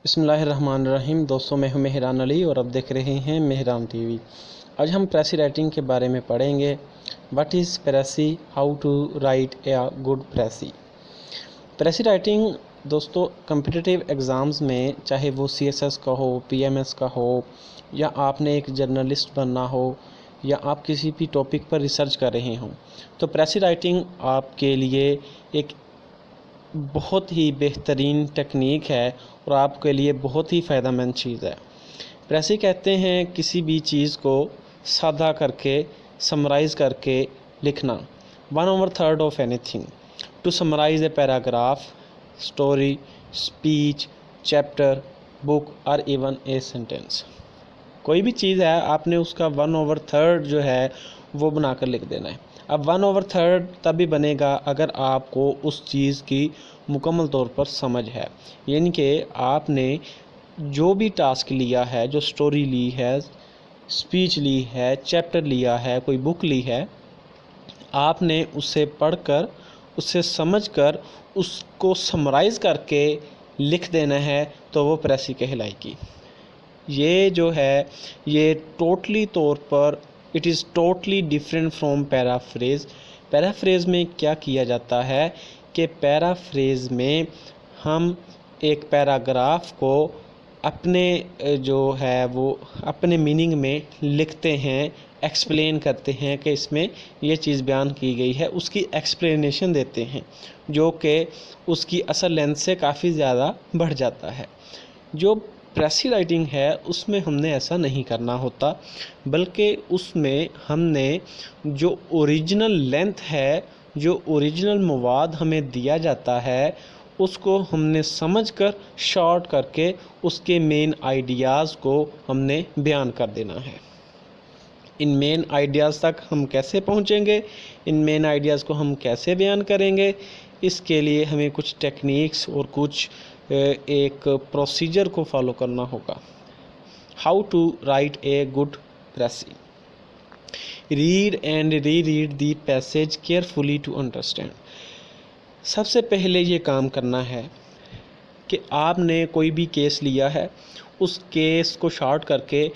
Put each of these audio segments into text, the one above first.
بسم اللہ الرحمن الرحیم۔ دوستوں، میں ہوں مہران علی اور اب دیکھ رہے ہیں مہران ٹی وی۔ آج ہم پریسی رائٹنگ کے بارے میں پڑھیں گے۔ What is precis, how to write a good precis. Precis writing دوستوں کمپٹیٹیو ایگزامز میں، چاہے وہ CSS کا ہو، PMS کا ہو، یا آپ نے ایک جرنلسٹ بننا ہو، یا آپ کسی بھی ٹاپک پر ریسرچ کر رہے ہوں، تو پریسی رائٹنگ آپ کے لیے ایک بہت ہی بہترین ٹیکنیک ہے اور آپ کے لیے بہت ہی فائدہ مند چیز ہے۔ پریسی کہتے ہیں کسی بھی چیز کو سادہ کر کے، سمرائز کر کے لکھنا۔ 1/3 of anything to summarize a paragraph, story, speech, chapter, book اور ایون اے سینٹینس۔ کوئی بھی چیز ہے، آپ نے اس کا 1/3 جو ہے وہ بنا کر لکھ دینا ہے۔ اب 1/3 تبھی بنے گا اگر آپ کو اس چیز کی مکمل طور پر سمجھ ہے، یعنی کہ آپ نے جو بھی ٹاسک لیا ہے، جو سٹوری لی ہے، اسپیچ لی ہے، چیپٹر لیا ہے، کوئی بک لی ہے، آپ نے اسے پڑھ کر، اسے سمجھ کر، اس کو سمرائز کر کے لکھ دینا ہے، تو وہ پریسی کہلائے گی۔ یہ جو ہے یہ ٹوٹلی طور پر it is totally different from paraphrase. Paraphrase میں کیا کیا جاتا ہے کہ پیرافریز میں ہم ایک پیراگراف کو اپنے جو ہے وہ اپنے میننگ میں لکھتے ہیں، ایکسپلین کرتے ہیں کہ اس میں یہ چیز بیان کی گئی ہے، اس کی ایکسپلینیشن دیتے ہیں، جو کہ اس کی اصل لینتھ سے کافی زیادہ بڑھ جاتا ہے۔ جو پریسی رائٹنگ ہے اس میں ہم نے ایسا نہیں کرنا ہوتا، بلکہ اس میں ہم نے جو اوریجنل لینتھ ہے، جو اوریجنل مواد ہمیں دیا جاتا ہے، اس کو ہم نے سمجھ کر شارٹ کر کے اس کے مین آئیڈیاز کو ہم نے بیان کر دینا ہے۔ ان مین آئیڈیاز تک ہم کیسے پہنچیں گے، ان مین آئیڈیاز کو ہم کیسے بیان کریں گے، اس کے لیے ہمیں کچھ ٹیکنیکس اور کچھ ایک پروسیجر کو فالو کرنا ہوگا۔ How to write a good precis. Read and reread the passage carefully to understand. سب سے پہلے یہ کام کرنا ہے کہ آپ نے کوئی بھی کیس لیا ہے، اس کیس کو شارٹ کر کے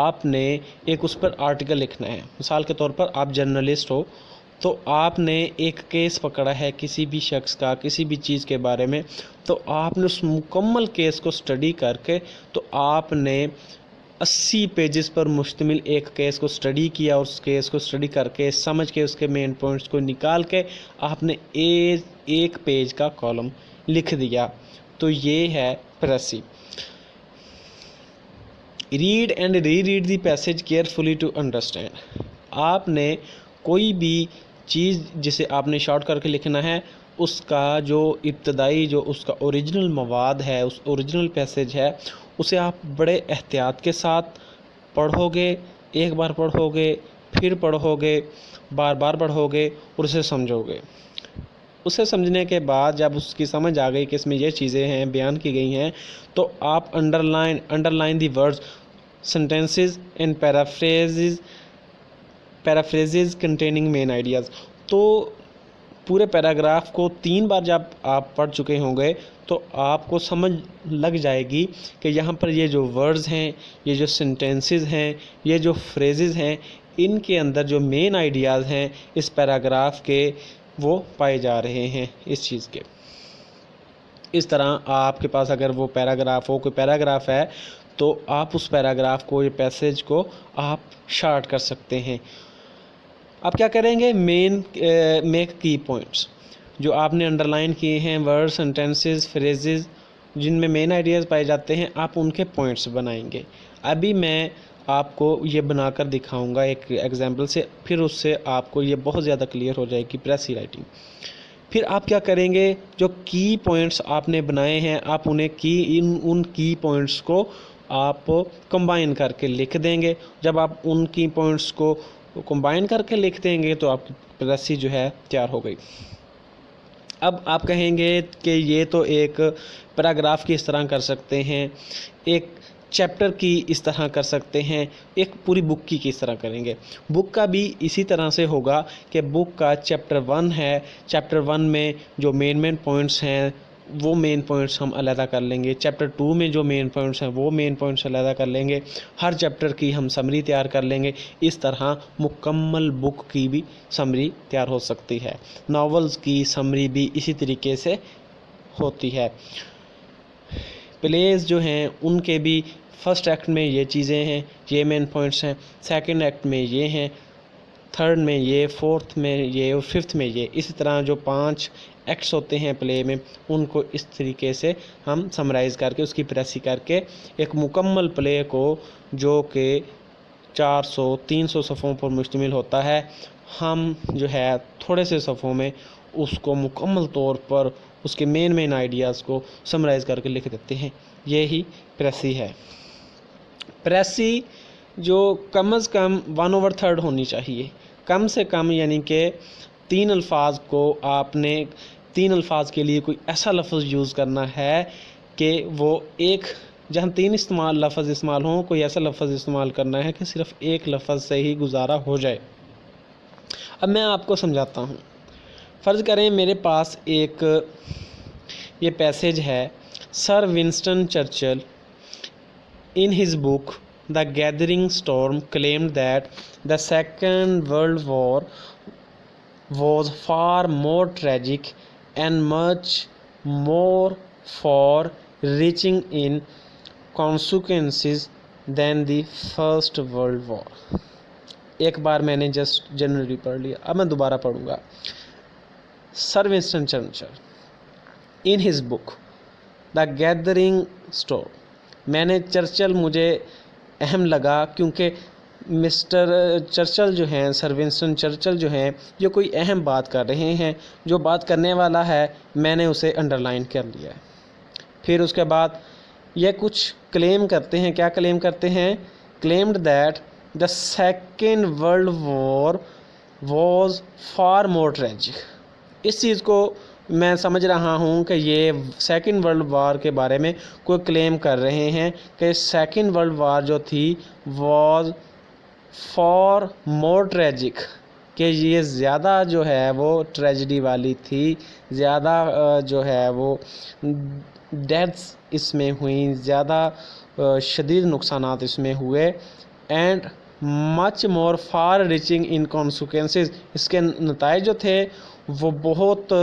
آپ نے ایک اس پر آرٹیکل لکھنا ہے۔ مثال کے طور پر آپ جرنلسٹ ہو تو آپ نے ایک کیس پکڑا ہے کسی بھی شخص کا، کسی بھی چیز کے بارے میں، تو آپ نے اس مکمل کیس کو اسٹڈی کر کے، تو آپ نے 80 پیجز پر مشتمل ایک کیس کو اسٹڈی کیا، اور اس کیس کو اسٹڈی کر کے سمجھ کے اس کے مین پوائنٹس کو نکال کے آپ نے ایک پیج کا کالم لکھ دیا، تو یہ ہے precis. Read and reread the passage carefully to understand. آپ نے کوئی بھی چیز جسے آپ نے شارٹ کر کے لکھنا ہے، اس کا جو ابتدائی جو اس کا اوریجنل مواد ہے، اس اوریجنل پیسیج ہے، اسے آپ بڑے احتیاط کے ساتھ پڑھو گے، ایک بار پڑھو گے، پھر پڑھو گے، بار بار پڑھو گے اور اسے سمجھو گے۔ اسے سمجھنے کے بعد جب اس کی سمجھ آ گئی کہ اس میں یہ چیزیں ہیں، بیان کی گئی ہیں، تو آپ underline the words, sentences and paraphrases containing main ideas. تو پورے پیراگراف کو 3 بار جب آپ پڑھ چکے ہوں گے تو آپ کو سمجھ لگ جائے گی کہ یہاں پر یہ جو ورڈز ہیں، یہ جو سینٹینسز ہیں، یہ جو فریزز ہیں، ان کے اندر جو مین آئیڈیاز ہیں اس پیراگراف کے، وہ پائے جا رہے ہیں اس چیز کے۔ اس طرح آپ کے پاس اگر وہ پیراگراف ہو، کوئی پیراگراف ہے، تو آپ اس پیراگراف کو، یہ پیسیج کو آپ شارٹ کر سکتے ہیں۔ آپ کیا کریں گے؟ میک کی پوائنٹس جو آپ نے انڈر لائن کیے ہیں، ورڈ، سینٹینسز، فریزز، جن میں مین آئیڈیاز پائے جاتے ہیں، آپ ان کے پوائنٹس بنائیں گے۔ ابھی میں آپ کو یہ بنا کر دکھاؤں گا ایک ایگزامپل سے، پھر اس سے آپ کو یہ بہت زیادہ کلیئر ہو جائے گی پریسی رائٹنگ۔ پھر آپ کیا کریں گے؟ جو کی پوائنٹس آپ نے بنائے ہیں، آپ انہیں ان کی پوائنٹس کو آپ کمبائن کر کے لکھ دیں گے۔ جب آپ ان کی پوائنٹس کو کمبائن کر کے لکھ دیں گے تو آپ کی پریسی جو ہے تیار ہو گئی۔ اب آپ کہیں گے کہ یہ تو ایک پیراگراف کی اس طرح کر سکتے ہیں، ایک چیپٹر کی اس طرح کر سکتے ہیں، ایک پوری بک کی کس طرح کریں گے؟ بک کا بھی اسی طرح سے ہوگا کہ بک کا چیپٹر 1 ہے، چیپٹر 1 میں جو مین پوائنٹس ہیں، وہ مین پوائنٹس ہم علیحدہ کر لیں گے، چیپٹر 2 میں جو مین پوائنٹس ہیں وہ مین پوائنٹس علیحدہ کر لیں گے، ہر چیپٹر کی ہم سمری تیار کر لیں گے۔ اس طرح مکمل بک کی بھی سمری تیار ہو سکتی ہے، ناولز کی سمری بھی اسی طریقے سے ہوتی ہے۔ پلیز جو ہیں ان کے بھی فرسٹ ایکٹ میں یہ چیزیں ہیں، یہ مین پوائنٹس ہیں، سیکنڈ ایکٹ میں یہ ہیں، تھرڈ میں یہ، فورتھ میں یہ اور ففتھ میں یہ۔ اسی طرح جو 5 ایکٹس ہوتے ہیں پلے میں ان کو اس طریقے سے ہم سمرائز کر کے اس کی پریسی کر کے ایک مکمل پلے کو جو کہ 400-300 صفحوں پر مشتمل ہوتا ہے، ہم جو ہے تھوڑے سے صفحوں میں اس کو مکمل طور پر اس کے مین آئیڈیاز کو سمرائز کر کے لکھ دیتے ہیں۔ یہی پریسی ہے۔ پریسی جو کم از کم 1/3 ہونی چاہیے، کم سے کم، یعنی کہ 3 الفاظ کو آپ نے 3 الفاظ کے لیے کوئی ایسا لفظ یوز کرنا ہے کہ وہ ایک، جہاں 3 لفظ استعمال ہوں، کوئی ایسا لفظ استعمال کرنا ہے کہ صرف ایک لفظ سے ہی گزارا ہو جائے۔ اب میں آپ کو سمجھاتا ہوں۔ فرض کریں میرے پاس ایک یہ پیسیج ہے، sir Winston Churchill in his book The Gathering Storm claimed that the Second World War was far more tragic and much more far-reaching in consequences than the First World War۔ ایک بار میں نے just generally پڑھ لیا، اب میں دوبارہ پڑھوں گا۔ Sir Winston Churchill in his book The Gathering Storm، میں نے چرچل مجھے اہم لگا کیونکہ مسٹر چرچل جو ہیں، سر ونسٹن چرچل جو ہیں، یہ کوئی اہم بات کر رہے ہیں، جو بات کرنے والا ہے میں نے اسے انڈر لائن کر لیا ہے۔ پھر اس کے بعد یہ کچھ کلیم کرتے ہیں، کیا کلیم کرتے ہیں؟ claimed that the Second World War was far more tragic۔ اس چیز کو میں سمجھ رہا ہوں کہ یہ سیکنڈ ورلڈ وار کے بارے میں کوئی کلیم کر رہے ہیں کہ سیکنڈ ورلڈ وار جو تھی واز فار مور ٹریجک، کہ یہ زیادہ جو ہے وہ ٹریجڈی والی تھی، زیادہ جو ہے وہ ڈیتھس اس میں ہوئیں، زیادہ شدید نقصانات اس میں ہوئے، and much more far reaching in consequences, اس کے نتائج جو تھے وہ بہت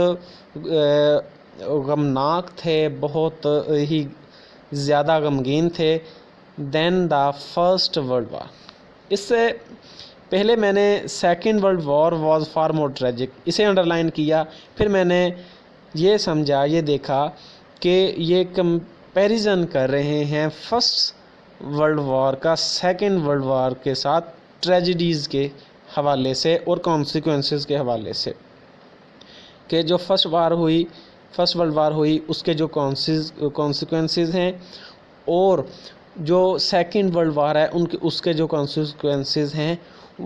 غمناک تھے، بہت ہی زیادہ غمگین تھے دین دا فرسٹ ورلڈ وار۔ اس سے پہلے میں نے second world war was far more tragic اسے انڈر لائن کیا، پھر میں نے یہ سمجھا، یہ دیکھا کہ یہ کمپیریزن کر رہے ہیں فرسٹ ورلڈ وار کا سیکنڈ ورلڈ وار کے ساتھ ٹریجڈیز کے حوالے سے اور کانسیکوینسز کے حوالے سے، کہ جو فرسٹ ورلڈ وار ہوئی اس کے جو کانسیکوینسز ہیں اور جو سیکنڈ ورلڈ وار ہے اس کے جو کانسیکوینسز ہیں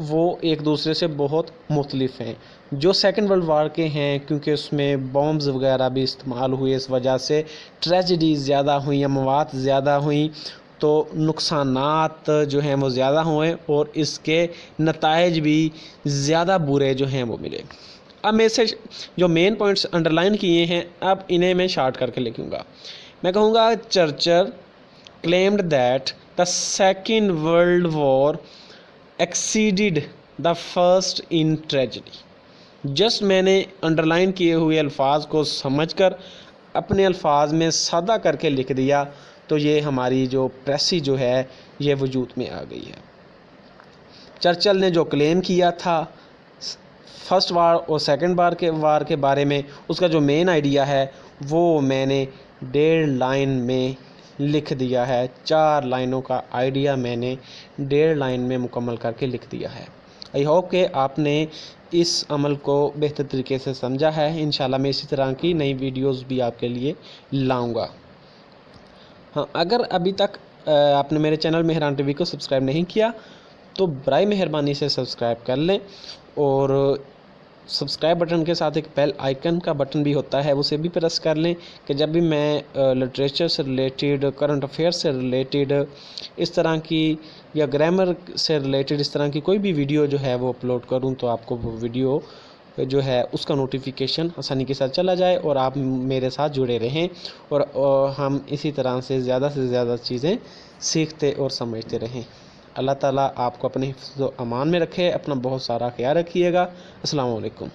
وہ ایک دوسرے سے بہت مختلف ہیں۔ جو سیکنڈ ورلڈ وار کے ہیں کیونکہ اس میں بامبز وغیرہ بھی استعمال ہوئے، اس وجہ سے ٹریجڈیز زیادہ ہوئیں، اموات زیادہ ہوئیں، تو نقصانات جو ہیں وہ زیادہ ہوئے اور اس کے نتائج بھی زیادہ برے جو ہیں وہ ملے۔ اب میں سے جو مین پوائنٹس انڈر لائن کیے ہیں اب انہیں میں شارٹ کر کے لکھوں گا۔ میں کہوں گا Churchill claimed that the Second World War exceeded the first in tragedy۔ Just میں نے انڈر لائن کیے ہوئے الفاظ کو سمجھ کر اپنے الفاظ میں سادہ کر کے لکھ دیا تو یہ ہماری جو پریسی جو ہے یہ وجود میں آ گئی ہے۔ چرچل نے جو کلیم کیا تھا فرسٹ وار اور سیکنڈ وار کے بارے میں، اس کا جو مین آئیڈیا ہے وہ میں نے 1.5 لائن میں لکھ دیا ہے، 4 لائنوں کا آئیڈیا میں نے 1.5 لائن میں مکمل کر کے لکھ دیا ہے۔ آئی ہوپ کہ آپ نے اس عمل کو بہتر طریقے سے سمجھا ہے۔ انشاءاللہ میں اسی طرح کی نئی ویڈیوز بھی آپ کے لیے لاؤں گا۔ ہاں، اگر ابھی تک آپ نے میرے چینل مہران ٹی وی کو سبسکرائب نہیں کیا تو برائے مہربانی سے سبسکرائب کر لیں، اور سبسکرائب بٹن کے ساتھ ایک بیل آئیکن کا بٹن بھی ہوتا ہے، اسے بھی پریس کر لیں کہ جب بھی میں لٹریچر سے ریلیٹڈ، کرنٹ افیئر سے ریلیٹڈ، اس طرح کی یا گرامر سے ریلیٹڈ اس طرح کی کوئی بھی ویڈیو جو ہے وہ اپلوڈ کروں تو آپ کو وہ ویڈیو جو ہے اس کا نوٹیفیکیشن آسانی کے ساتھ چلا جائے اور آپ میرے ساتھ جڑے رہیں اور ہم اسی طرح سے زیادہ چیزیں سیکھتے اور سمجھتے رہیں۔ اللہ تعالیٰ آپ کو اپنے حفظ و امان میں رکھے، اپنا بہت سارا خیال رکھیے گا۔ السلام علیکم۔